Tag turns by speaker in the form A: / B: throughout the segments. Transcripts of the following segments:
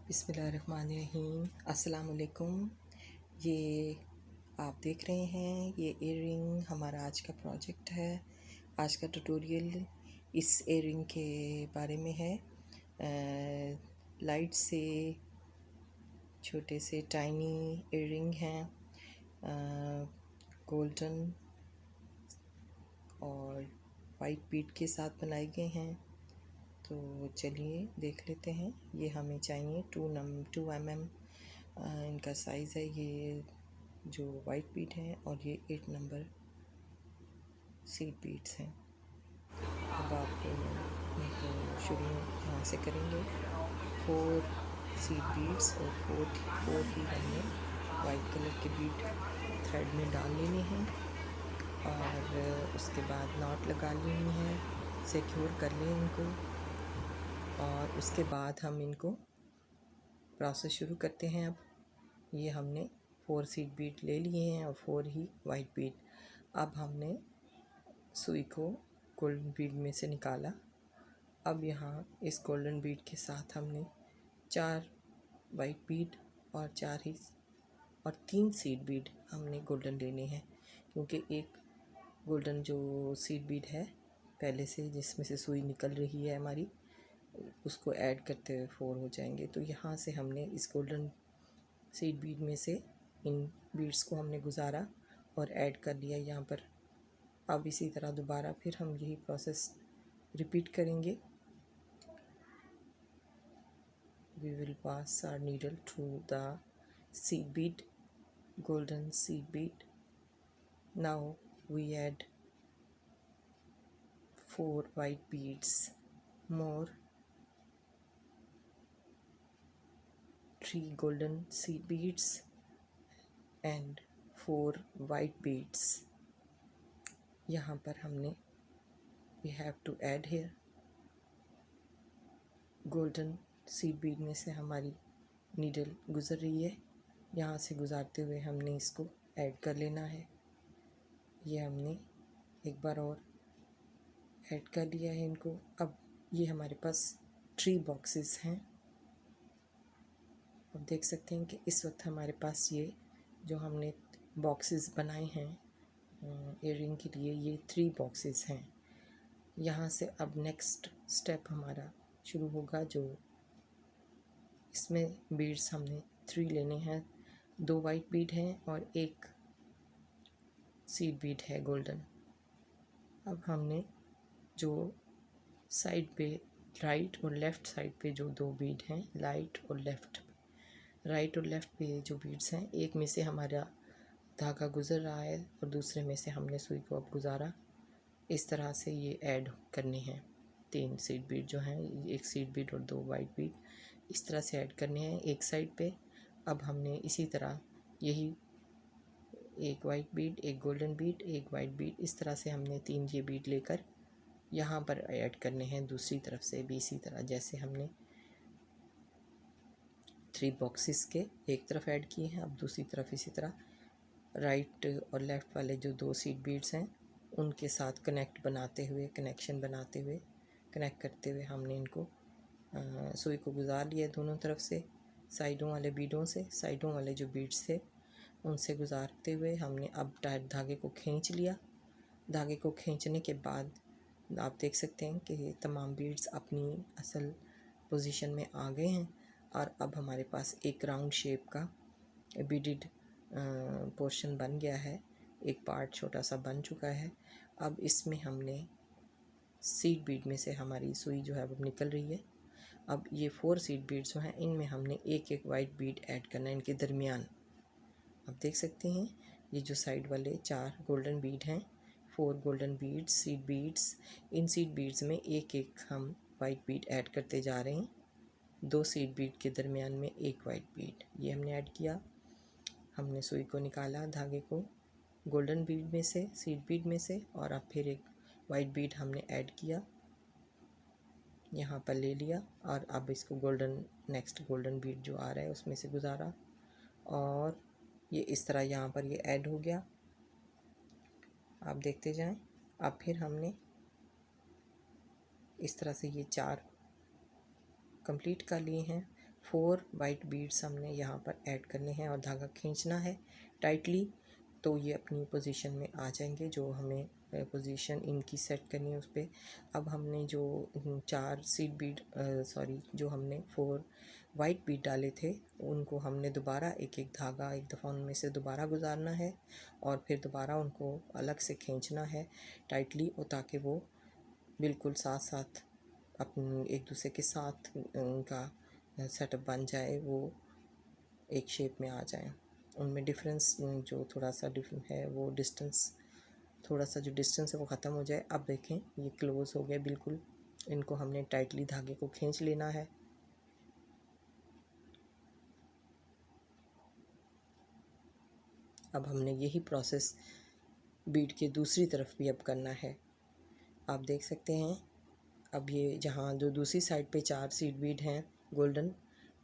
A: बिस्मिल्लाहिर्रहमानिर्रहीम। अस्सलाम वालेकुम। ये आप देख रहे हैं, ये इयररिंग हमारा आज का प्रोजेक्ट है। आज का ट्यूटोरियल इस इयररिंग के बारे में है। लाइट से छोटे से टाइनी इयररिंग हैं, गोल्डन और वाइट बीड के साथ बनाए गए हैं। तो चलिए देख लेते हैं। ये हमें चाहिए 2 mm इनका साइज़ है। ये जो वाइट बीड है और ये 8 नंबर सीड बीड्स हैं। अब आप इनको शुरू यहाँ से करेंगे। 4 सीड बीड्स और 4 ही हमने वाइट कलर के बीड थ्रेड में डाल लेने हैं और उसके बाद नॉट लगा लेनी है, सिक्योर कर लें इनको। और उसके बाद हम इनको प्रोसेस शुरू करते हैं। अब ये हमने 4 सीड बीड ले लिए हैं और 4 ही वाइट बीड। अब हमने सुई को गोल्डन बीड में से निकाला। अब यहाँ इस गोल्डन बीड के साथ हमने 4 वाइट बीड और 3 सीड बीड हमने गोल्डन लेने हैं, क्योंकि एक गोल्डन जो सीड बीड है पहले से जिसमें से सुई निकल रही है हमारी, उसको ऐड करते हुए 4 हो जाएंगे। तो यहाँ से हमने इस गोल्डन सीड बीड में से इन बीड्स को हमने गुजारा और ऐड कर लिया यहाँ पर। अब इसी तरह दोबारा फिर हम यही प्रोसेस रिपीट करेंगे। We will pass our needle through the seed bead, golden seed bead. Now we add 4 white beads more, 3 golden seed beads and 4 white beads. यहाँ पर हमने we have to add here golden seed bead में से हमारी needle गुजर रही है, यहाँ से गुजारते हुए हमने इसको ऐड कर लेना है। ये हमने एक बार और ऐड कर लिया है इनको। अब ये हमारे पास 3 बॉक्सेस हैं। अब देख सकते हैं कि इस वक्त हमारे पास ये जो हमने बॉक्सेस बनाए हैं इयररिंग के लिए, ये 3 बॉक्सेस हैं। यहाँ से अब नेक्स्ट स्टेप हमारा शुरू होगा। जो इसमें बीड्स हमने 3 लेने हैं। 2 वाइट बीड हैं और 1 सीड बीड है गोल्डन। अब हमने जो साइड पे राइट और लेफ़्ट साइड पे जो 2 बीड हैं, राइट और लेफ़्ट पे जो बीड्स हैं, एक में से हमारा धागा गुज़र रहा है और दूसरे में से हमने सुई को अब गुज़ारा। इस तरह से ये ऐड करने हैं 3 सीड बीड जो हैं, 1 सीड बीड और 2 वाइट बीड, इस तरह से ऐड करने हैं एक साइड पे। अब हमने इसी तरह यही 1 white Beed, 1 golden Beed, 1 white Beed, इस तरह से हमने 3 ये बीड लेकर यहाँ पर ऐड करने हैं दूसरी तरफ से भी इसी तरह, जैसे हमने 3 बॉक्सेस के एक तरफ ऐड किए हैं। अब दूसरी तरफ इसी तरह राइट और लेफ़्ट वाले जो 2 सीड बीड्स हैं उनके साथ कनेक्शन बनाते हुए कनेक्ट करते हुए हमने इनको सुई को गुजार लिया दोनों तरफ से। साइडों वाले बीडों से, साइडों वाले जो बीड्स थे उनसे गुजारते हुए हमने अब धागे को खींच लिया। धागे को खींचने के बाद आप देख सकते हैं कि तमाम बीड्स अपनी असल पोजीशन में आ गए हैं और अब हमारे पास एक राउंड शेप का बीडेड पोर्शन बन गया है। एक पार्ट छोटा सा बन चुका है। अब इसमें हमने सीड बीड में से हमारी सुई जो है वो निकल रही है। अब ये 4 सीड बीड्स जो हैं इनमें हमने एक वाइट बीड ऐड करना है इनके दरमियान। आप देख सकते हैं ये जो साइड वाले 4 गोल्डन बीड हैं, 4 गोल्डन बीड्स, सीड बीड्स, इन सीड बीड्स में एक हम वाइट बीड ऐड करते जा रहे हैं। 2 सीड बीड के दरमियान में 1 वाइट बीड ये हमने ऐड किया। हमने सुई को निकाला धागे को गोल्डन बीड में से, सीड बीड में से, और अब फिर एक वाइट बीड हमने ऐड किया, यहाँ पर ले लिया और अब इसको नेक्स्ट गोल्डन बीड जो आ रहा है उसमें से गुजारा और ये इस तरह यहाँ पर ये ऐड हो गया। आप देखते जाएं। अब फिर हमने इस तरह से ये 4 कंप्लीट कर लिए हैं। 4 वाइट बीड्स हमने यहाँ पर ऐड करने हैं और धागा खींचना है टाइटली, तो ये अपनी पोजीशन में आ जाएंगे। जो हमें पोजीशन इनकी सेट करनी है उस पर अब हमने जो 4 सीड बीड जो हमने 4 वाइट बीड डाले थे उनको हमने दोबारा एक एक धागा एक दफ़ा उनमें से दोबारा गुजारना है और फिर दोबारा उनको अलग से खींचना है टाइटली, और ताकि वो बिल्कुल साथ साथ अपने एक दूसरे के साथ उनका सेटअप बन जाए, वो एक शेप में आ जाए। उनमें डिफरेंस जो थोड़ा सा डिफरेंट है वो डिस्टेंस, थोड़ा सा जो डिस्टेंस है वो ख़त्म हो जाए। अब देखें ये क्लोज हो गया बिल्कुल, इनको हमने टाइटली धागे को खींच लेना है। अब हमने यही प्रोसेस बीड के दूसरी तरफ भी अब करना है। आप देख सकते हैं अब ये जहाँ जो दूसरी साइड पे 4 सीड बीड हैं गोल्डन,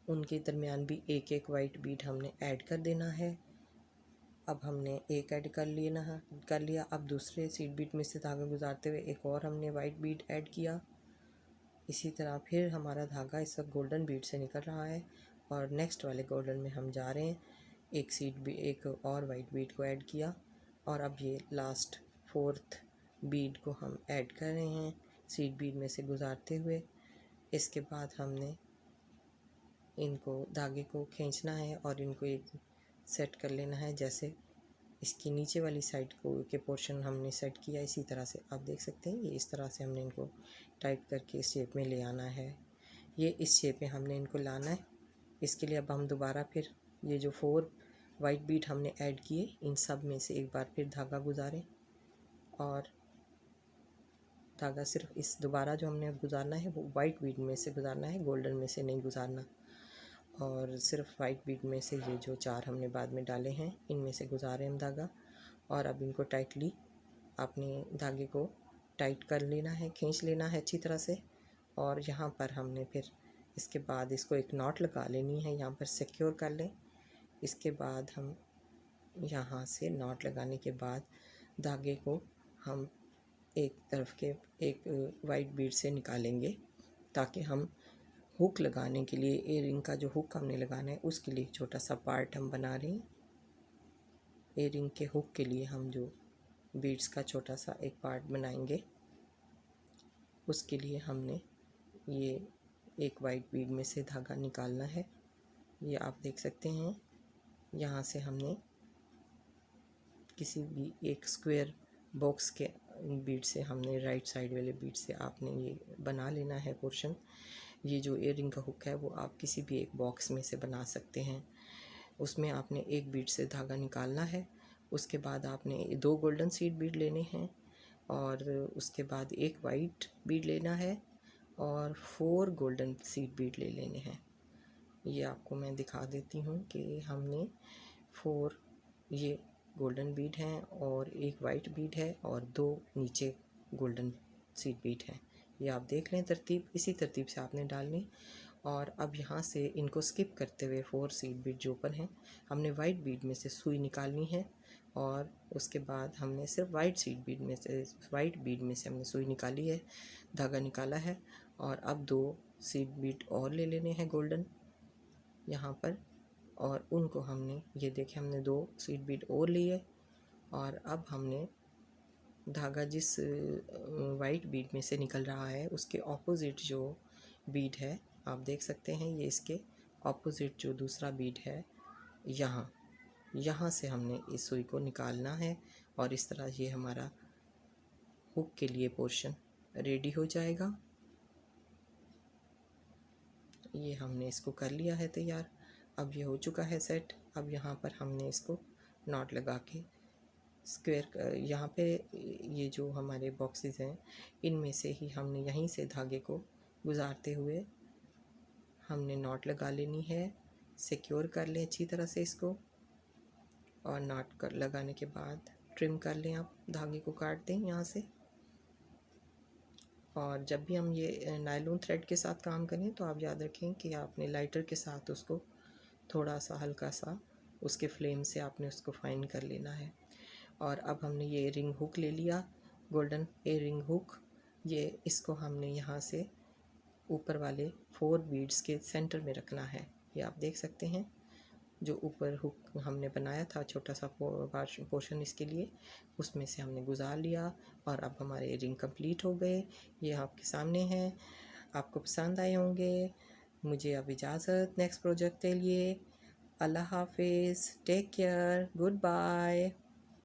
A: उनके दरमियान भी एक एक वाइट बीड हमने ऐड कर देना है। अब हमने एक ऐड कर लिया। अब दूसरे सीड बीड में से धागा गुजारते हुए एक और हमने वाइट बीड ऐड किया। इसी तरह फिर हमारा धागा इस वक्त गोल्डन बीड से निकल रहा है और नेक्स्ट वाले गोल्डन में हम जा रहे हैं। एक और वाइट बीड को ऐड किया और अब ये लास्ट 4th बीड को हम ऐड कर रहे हैं सीड बीड में से गुजारते हुए। इसके बाद हमने इनको धागे को खींचना है और इनको एक सेट कर लेना है, जैसे इसकी नीचे वाली साइड को के पोर्शन हमने सेट किया। इसी तरह से आप देख सकते हैं ये इस तरह से हमने इनको टाइट करके इस शेप में ले आना है। ये इस शेप में हमने इनको लाना है। इसके लिए अब हम दोबारा फिर ये जो 4 वाइट बीड हमने ऐड किए इन सब में से एक बार फिर धागा गुजारें और धागा सिर्फ इस दोबारा जो हमने गुजारना है वो वाइट बीड में से गुजारना है, गोल्डन में से नहीं गुजारना। और सिर्फ वाइट बीड में से ये जो 4 हमने बाद में डाले हैं इनमें से गुजारें हम धागा और अब इनको टाइटली अपने धागे को टाइट कर लेना है, खींच लेना है अच्छी तरह से। और यहाँ पर हमने फिर इसके बाद इसको एक नॉट लगा लेनी है, यहाँ पर सिक्योर कर लें। इसके बाद हम यहाँ से नॉट लगाने के बाद धागे को हम एक तरफ के एक वाइट बीड से निकालेंगे ताकि हम हुक लगाने के लिए एयरिंग का जो हुक हमने लगाना है उसके लिए एक छोटा सा पार्ट हम बना रहे हैं। एयरिंग के हुक के लिए हम जो बीड्स का छोटा सा एक पार्ट बनाएंगे उसके लिए हमने ये एक वाइट बीड में से धागा निकालना है। ये आप देख सकते हैं यहाँ से हमने किसी भी एक स्क्वायर बॉक्स के बीड से हमने राइट साइड वाले बीड से आपने ये बना लेना है पोर्शन। ये जो एयरिंग का हुक है वो आप किसी भी एक बॉक्स में से बना सकते हैं। उसमें आपने एक बीड से धागा निकालना है। उसके बाद आपने 2 गोल्डन सीड बीड लेने हैं और उसके बाद एक वाइट बीड लेना है और 4 गोल्डन सीड बीड ले लेने हैं। ये आपको मैं दिखा देती हूँ कि हमने 4 ये गोल्डन बीड हैं और एक वाइट बीड है और 2 नीचे गोल्डन सीड बीड हैं। ये आप देख लें तरतीब, इसी तरतीब से आपने डालनी। और अब यहाँ से इनको स्किप करते हुए 4 सीड बीड जो ऊपर हैं हमने वाइट बीड में से सुई निकालनी है और उसके बाद हमने सिर्फ वाइट बीड में से हमने सुई निकाली है, धागा निकाला है। और अब 2 सीड बीड और ले लेने हैं गोल्डन यहाँ पर और उनको हमने ये देखें हमने 2 सीड बीड और लिए और अब हमने धागा जिस वाइट बीड में से निकल रहा है उसके ऑपोजिट जो बीड है आप देख सकते हैं ये इसके ऑपोजिट जो दूसरा बीड है यहाँ से हमने इस सुई को निकालना है और इस तरह ये हमारा हुक के लिए पोर्शन रेडी हो जाएगा। ये हमने इसको कर लिया है तैयार। अब ये हो चुका है सेट। अब यहाँ पर हमने इसको नॉट लगा के स्क्वायर यहाँ पे ये जो हमारे बॉक्सेस हैं इनमें से ही हमने यहीं से धागे को गुजारते हुए हमने नॉट लगा लेनी है। सिक्योर कर लें अच्छी तरह से इसको और नॉट कर लगाने के बाद ट्रिम कर लें। आप धागे को काट दें यहाँ से। और जब भी हम ये नायलॉन थ्रेड के साथ काम करें तो आप याद रखें कि आपने लाइटर के साथ उसको थोड़ा सा हल्का सा उसके फ्लेम से आपने उसको फाइन कर लेना है। और अब हमने ये रिंग हुक ले लिया, गोल्डन एयरिंग हुक। ये इसको हमने यहाँ से ऊपर वाले 4 बीड्स के सेंटर में रखना है। ये आप देख सकते हैं, जो ऊपर हुक हमने बनाया था छोटा सा पोर्शन इसके लिए, उसमें से हमने गुजार लिया और अब हमारे रिंग कंप्लीट हो गए। ये आपके सामने हैं, आपको पसंद आए होंगे। मुझे अब इजाज़त नेक्स्ट प्रोजेक्ट के लिए। अल्लाह हाफिज़, टेक केयर, गुड बाय।